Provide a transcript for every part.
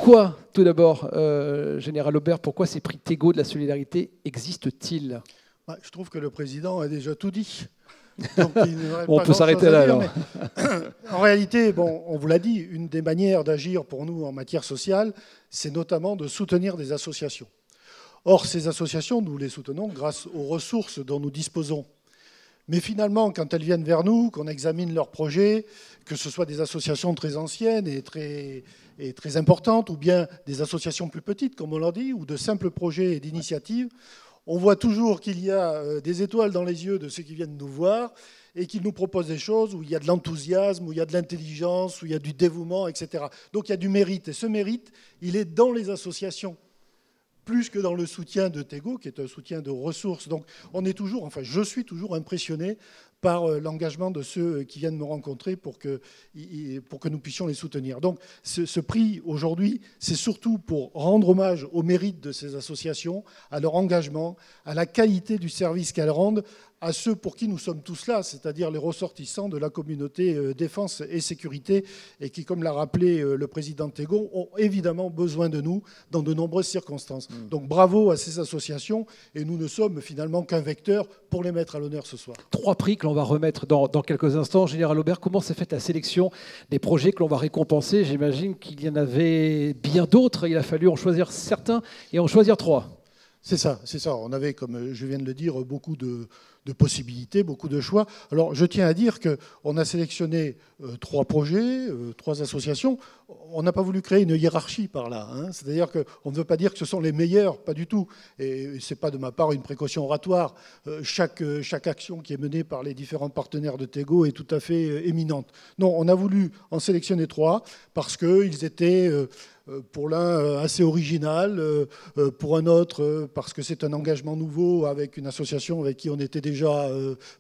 Pourquoi, tout d'abord, Général Aubert, pourquoi ces prix Tego de la solidarité existent-ils? Je trouve que le président a déjà tout dit. Donc, on peut s'arrêter là alors. En réalité, bon, on vous l'a dit, une des manières d'agir pour nous en matière sociale, c'est notamment de soutenir des associations. Or, ces associations, nous les soutenons grâce aux ressources dont nous disposons. Mais finalement, quand elles viennent vers nous, qu'on examine leurs projets, que ce soit des associations très anciennes et très importantes, ou bien des associations plus petites, comme on l'a dit, ou de simples projets et d'initiatives, on voit toujours qu'il y a des étoiles dans les yeux de ceux qui viennent nous voir et qu'ils nous proposent des choses où il y a de l'enthousiasme, où il y a de l'intelligence, où il y a du dévouement, etc. Donc il y a du mérite. Et ce mérite, il est dans les associations, plus que dans le soutien de Tego, qui est un soutien de ressources. Donc on est toujours, enfin je suis toujours impressionné par l'engagement de ceux qui viennent me rencontrer pour que nous puissions les soutenir. Donc ce prix, aujourd'hui, c'est surtout pour rendre hommage au mérite de ces associations, à leur engagement, à la qualité du service qu'elles rendent, à ceux pour qui nous sommes tous là, c'est-à-dire les ressortissants de la communauté défense et sécurité, et qui, comme l'a rappelé le président Tego, ont évidemment besoin de nous dans de nombreuses circonstances. Donc bravo à ces associations, et nous ne sommes finalement qu'un vecteur pour les mettre à l'honneur ce soir. 3 prix que l'on va remettre dans quelques instants. Général Aubert, comment s'est faite la sélection des projets que l'on va récompenser? J'imagine qu'il y en avait bien d'autres. Il a fallu en choisir certains et en choisir 3. C'est ça, c'est ça. On avait, comme je viens de le dire, beaucoup de possibilités, beaucoup de choix. Alors, je tiens à dire qu'on a sélectionné 3 projets, 3 associations. On n'a pas voulu créer une hiérarchie par là. Hein. C'est-à-dire qu'on ne veut pas dire que ce sont les meilleurs, pas du tout. Et ce n'est pas de ma part une précaution oratoire. Chaque action qui est menée par les différents partenaires de Tego est tout à fait éminente. Non, on a voulu en sélectionner 3 parce qu'ils étaient... pour l'un assez original, pour un autre parce que c'est un engagement nouveau avec une association avec qui on était déjà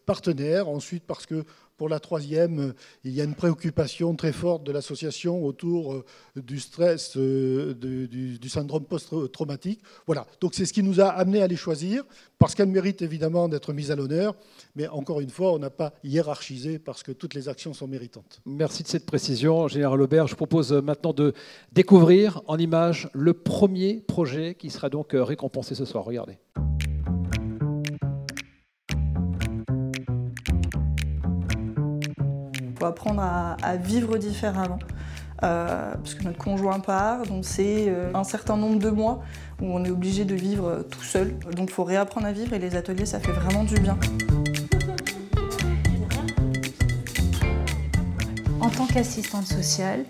partenaire, ensuite parce que pour la 3e, il y a une préoccupation très forte de l'association autour du stress, du syndrome post-traumatique. Voilà, donc c'est ce qui nous a amené à les choisir, parce qu'elles méritent évidemment d'être mises à l'honneur, mais encore une fois, on n'a pas hiérarchisé parce que toutes les actions sont méritantes. Merci de cette précision, Général Aubert. Je propose maintenant de découvrir en images le premier projet qui sera donc récompensé ce soir. Regardez. Il faut apprendre à vivre différemment, parce que notre conjoint part, donc c'est un certain nombre de mois où on est obligé de vivre tout seul. Donc il faut réapprendre à vivre et les ateliers, ça fait vraiment du bien. En tant qu'assistante sociale,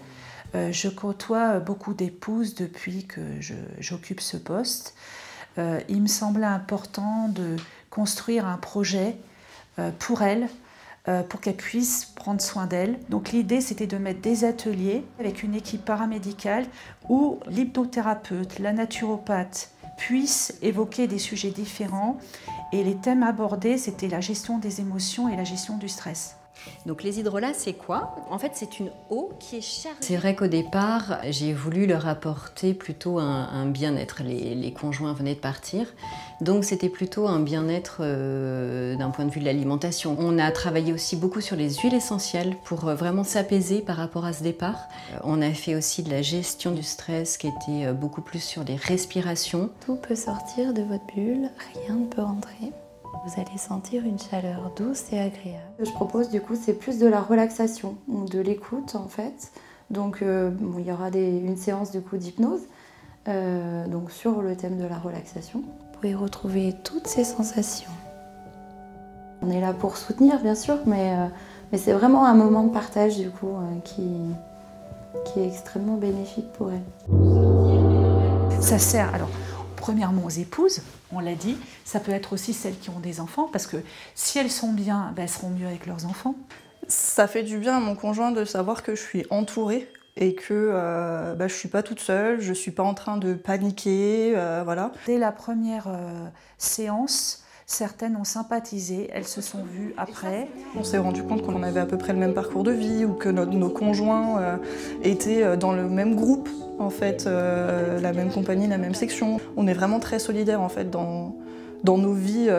je côtoie beaucoup d'épouses depuis que j'occupe ce poste. Il me semblait important de construire un projet pour elles, pour qu'elles puissent prendre soin d'elles. Donc l'idée, c'était de mettre des ateliers avec une équipe paramédicale où l'hypnothérapeute, la naturopathe puissent évoquer des sujets différents. Et les thèmes abordés, c'était la gestion des émotions et la gestion du stress. Donc les hydrolats, c'est quoi? En fait, c'est une eau qui est chargée. C'est vrai qu'au départ, j'ai voulu leur apporter plutôt un bien-être. Les conjoints venaient de partir, donc c'était plutôt un bien-être d'un point de vue de l'alimentation. On a travaillé aussi beaucoup sur les huiles essentielles pour vraiment s'apaiser par rapport à ce départ. On a fait aussi de la gestion du stress qui était beaucoup plus sur les respirations. Tout peut sortir de votre bulle, rien ne peut rentrer. Vous allez sentir une chaleur douce et agréable. Ce que je propose du coup, c'est plus de la relaxation, de l'écoute en fait. Donc bon, il y aura une séance du coup d'hypnose donc sur le thème de la relaxation. Vous pouvez retrouver toutes ces sensations. On est là pour soutenir bien sûr, mais c'est vraiment un moment de partage du coup qui est extrêmement bénéfique pour elle. Ça sert alors premièrement aux épouses, on l'a dit, ça peut être aussi celles qui ont des enfants, parce que si elles sont bien, elles seront mieux avec leurs enfants. Ça fait du bien à mon conjoint de savoir que je suis entourée et que je ne suis pas toute seule, je ne suis pas en train de paniquer, voilà. Dès la première séance, certaines ont sympathisé, elles se sont vues après. On s'est rendu compte qu'on avait à peu près le même parcours de vie ou que nos conjoints étaient dans le même groupe, en fait, la même compagnie, la même section. On est vraiment très solidaires en fait dans nos vies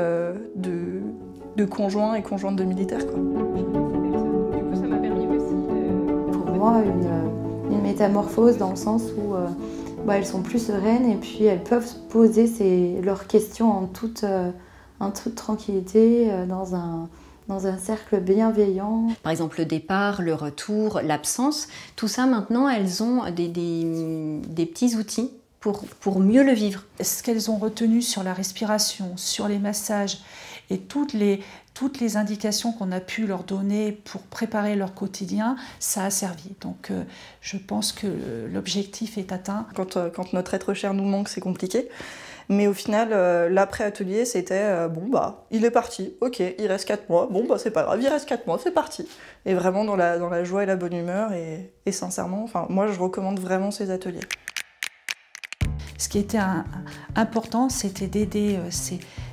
de conjoints et conjointes de militaires, quoi. Du coup, ça m'a permis aussi pour moi une métamorphose dans le sens où elles sont plus sereines et puis elles peuvent poser leurs questions en toute tranquillité dans un cercle bienveillant. Par exemple, le départ, le retour, l'absence, tout ça maintenant, elles ont des petits outils pour mieux le vivre. Ce qu'elles ont retenu sur la respiration, sur les massages et toutes les indications qu'on a pu leur donner pour préparer leur quotidien, ça a servi. Donc je pense que l'objectif est atteint. Quand notre être cher nous manque, c'est compliqué. Mais au final, l'après-atelier, c'était il est parti, ok, il reste 4 mois, c'est pas grave, il reste 4 mois, c'est parti. Et vraiment dans la joie et la bonne humeur, et sincèrement, moi je recommande vraiment ces ateliers. Ce qui était important, c'était d'aider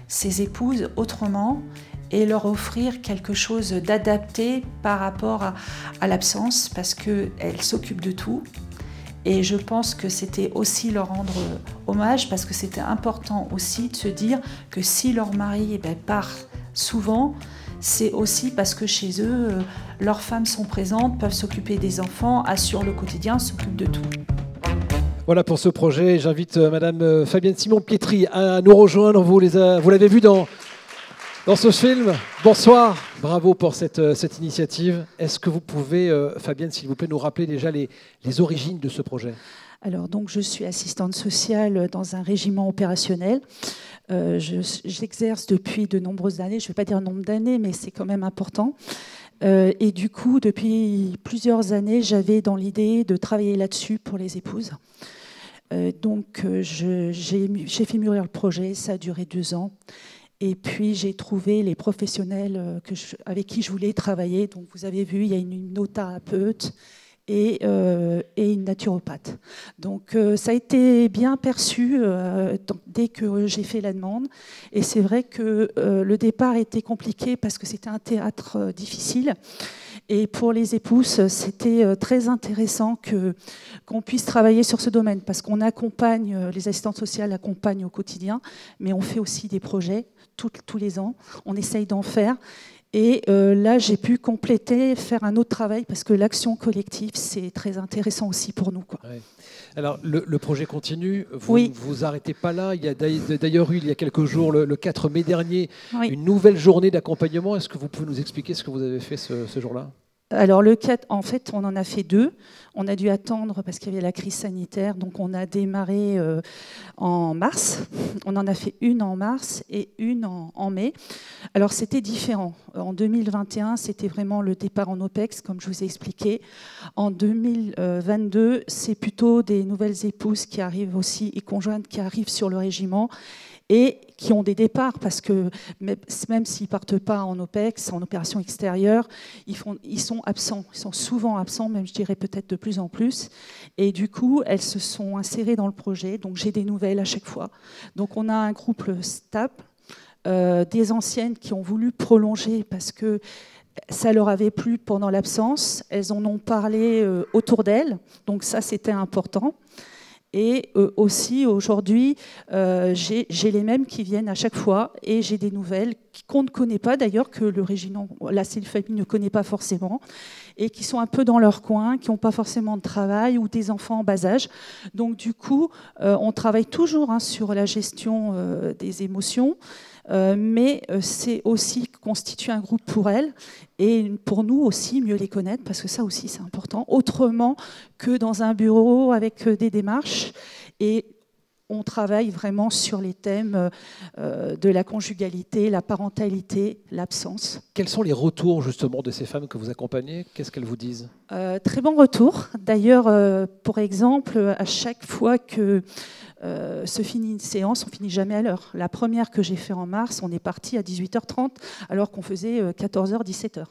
ces épouses autrement et leur offrir quelque chose d'adapté par rapport à l'absence, parce qu'elles s'occupent de tout. Et je pense que c'était aussi leur rendre hommage, parce que c'était important aussi de se dire que si leur mari part souvent, c'est aussi parce que chez eux, leurs femmes sont présentes, peuvent s'occuper des enfants, assurent le quotidien, s'occupent de tout. Voilà pour ce projet. J'invite Madame Fabienne Simon-Pietri à nous rejoindre. Vous l'avez vu dans ce film. Bonsoir, bravo pour cette initiative. Est-ce que vous pouvez, Fabienne, s'il vous plaît, nous rappeler déjà les origines de ce projet ? Alors, donc, je suis assistante sociale dans un régiment opérationnel. J'exerce depuis de nombreuses années. Je ne vais pas dire nombre d'années, mais c'est quand même important. Et du coup, depuis plusieurs années, j'avais dans l'idée de travailler là-dessus pour les épouses. Donc, j'ai fait mûrir le projet. Ça a duré 2 ans. Et puis, j'ai trouvé les professionnels avec qui je voulais travailler. Donc, vous avez vu, il y a une hypnothérapeute et une naturopathe. Donc, ça a été bien perçu dès que j'ai fait la demande. Et c'est vrai que le départ était compliqué parce que c'était un théâtre difficile. Et pour les épouses, c'était très intéressant qu'on puisse travailler sur ce domaine, parce qu'on accompagne, les assistantes sociales accompagnent au quotidien, mais on fait aussi des projets tous les ans. On essaye d'en faire. Et là, j'ai pu compléter, faire un autre travail, parce que l'action collective, c'est très intéressant aussi pour nous, quoi. Ouais. Alors, le projet continue. Vous oui. ne vous arrêtez pas là. Il y a d'ailleurs eu, il y a quelques jours, le 4 mai dernier, oui. une nouvelle journée d'accompagnement. Est-ce que vous pouvez nous expliquer ce que vous avez fait ce jour-là ? Alors, le 4, en fait, on en a fait 2. On a dû attendre parce qu'il y avait la crise sanitaire. Donc, on a démarré en mars. On en a fait une en mars et une en mai. Alors, c'était différent. En 2021, c'était vraiment le départ en OPEX, comme je vous ai expliqué. En 2022, c'est plutôt des nouvelles épouses qui arrivent aussi, et conjointes qui arrivent sur le régiment, et qui ont des départs, parce que même s'ils ne partent pas en OPEX, en opération extérieure, ils sont absents. Ils sont souvent absents, même je dirais peut-être de plus en plus. Et du coup, elles se sont insérées dans le projet. Donc j'ai des nouvelles à chaque fois. Donc on a un groupe stable, des anciennes qui ont voulu prolonger parce que ça leur avait plu pendant l'absence. Elles en ont parlé autour d'elles. Donc ça, c'était important. Et aussi, aujourd'hui, j'ai les mêmes qui viennent à chaque fois, et j'ai des nouvelles qu'on ne connaît pas, d'ailleurs, que le régiment, la cellule famille ne connaît pas forcément, et qui sont un peu dans leur coin, qui n'ont pas forcément de travail, ou des enfants en bas âge. Donc, du coup, on travaille toujours sur la gestion des émotions, mais c'est aussi constituer un groupe pour elles, et pour nous aussi mieux les connaître, parce que ça aussi c'est important, autrement que dans un bureau avec des démarches. Et on travaille vraiment sur les thèmes de la conjugalité, la parentalité, l'absence. Quels sont les retours justement de ces femmes que vous accompagnez ? Qu'est-ce qu'elles vous disent ? Très bon retour. D'ailleurs, pour exemple, à chaque fois que se finit une séance, on finit jamais à l'heure. La première que j'ai fait en mars, on est parti à 18h30 alors qu'on faisait 14h, 17h.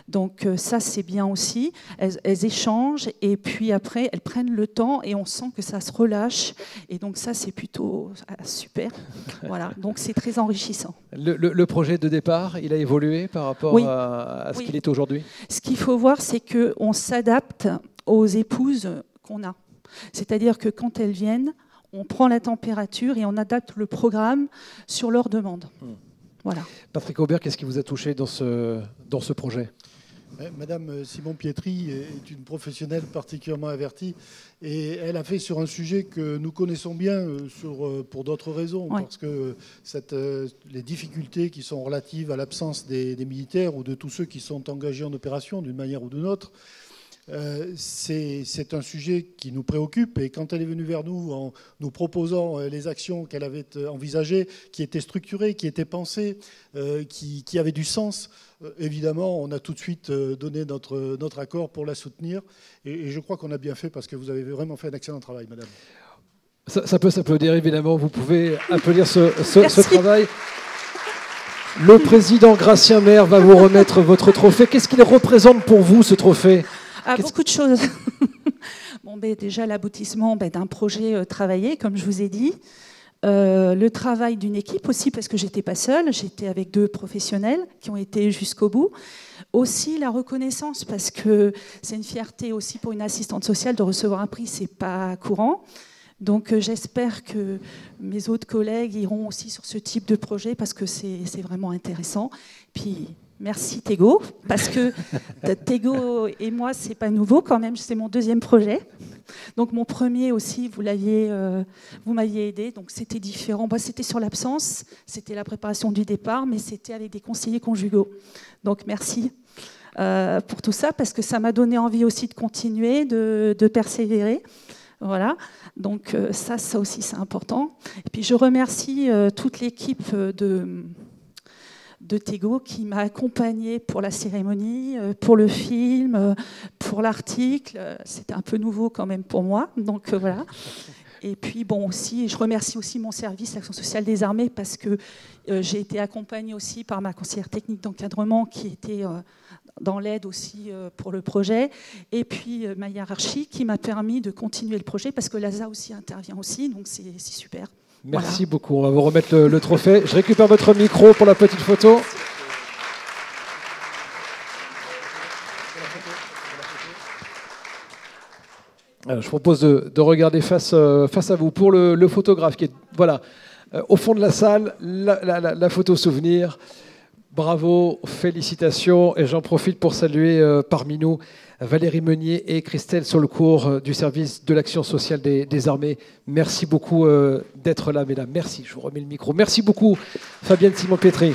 Donc ça, c'est bien aussi. Elles échangent et puis après, elles prennent le temps et on sent que ça se relâche. Et donc ça, c'est plutôt super. Voilà. Donc c'est très enrichissant. Le projet de départ, il a évolué par rapport oui. à ce qu'il est aujourd'hui ? Ce qu'il faut voir, c'est qu'on s'adapte aux épouses qu'on a. C'est-à-dire que quand elles viennent, on prend la température et on adapte le programme sur leur demande. Voilà. Patrick Aubert, qu'est-ce qui vous a touché dans ce projet ? Madame Simon-Pietri est une professionnelle particulièrement avertie et elle a fait sur un sujet que nous connaissons bien pour d'autres raisons, parce que les difficultés qui sont relatives à l'absence des militaires ou de tous ceux qui sont engagés en opération d'une manière ou d'une autre, c'est un sujet qui nous préoccupe. Et quand elle est venue vers nous en nous proposant les actions qu'elle avait envisagées, qui étaient structurées, qui étaient pensées, qui avaient du sens, évidemment, on a tout de suite donné notre accord pour la soutenir. Et je crois qu'on a bien fait parce que vous avez vraiment fait un excellent travail, madame. Ça peut s'applaudir, évidemment. Vous pouvez applaudir ce travail. Le président Gratien Maire va vous remettre votre trophée. Qu'est-ce qu'il représente pour vous, ce trophée ? Beaucoup de choses. Bon, déjà, l'aboutissement d'un projet travaillé, comme je vous ai dit. Le travail d'une équipe aussi, parce que j'étais pas seule, j'étais avec 2 professionnels qui ont été jusqu'au bout. Aussi la reconnaissance, parce que c'est une fierté aussi pour une assistante sociale de recevoir un prix, c'est pas courant. Donc j'espère que mes autres collègues iront aussi sur ce type de projet, parce que c'est vraiment intéressant. Puis merci Tego, parce que Tego et moi, c'est pas nouveau quand même, c'est mon 2e projet. Donc mon premier aussi, vous m'aviez aidé, donc c'était différent. Moi, c'était sur l'absence, c'était la préparation du départ, mais c'était avec des conseillers conjugaux. Donc merci pour tout ça, parce que ça m'a donné envie aussi de continuer, de persévérer. Voilà, donc ça aussi c'est important. Et puis je remercie toute l'équipe de Tego qui m'a accompagnée pour la cérémonie, pour le film, pour l'article. C'était un peu nouveau quand même pour moi, donc voilà. Et puis bon aussi, je remercie aussi mon service, l'Action sociale des armées, parce que j'ai été accompagnée aussi par ma conseillère technique d'encadrement qui était dans l'aide aussi pour le projet, et puis ma hiérarchie qui m'a permis de continuer le projet, parce que l'ASA aussi intervient aussi, donc c'est super. Merci beaucoup, on va vous remettre le trophée. Je récupère votre micro pour la petite photo. Alors, je propose de regarder face à vous pour le photographe qui est voilà, au fond de la salle, la photo souvenir. Bravo, félicitations, et j'en profite pour saluer parmi nous Valérie Meunier et Christelle Solcourt du service de l'action sociale des armées. Merci beaucoup d'être là, mesdames. Merci, je vous remets le micro. Merci beaucoup, Fabienne Simon-Pietri.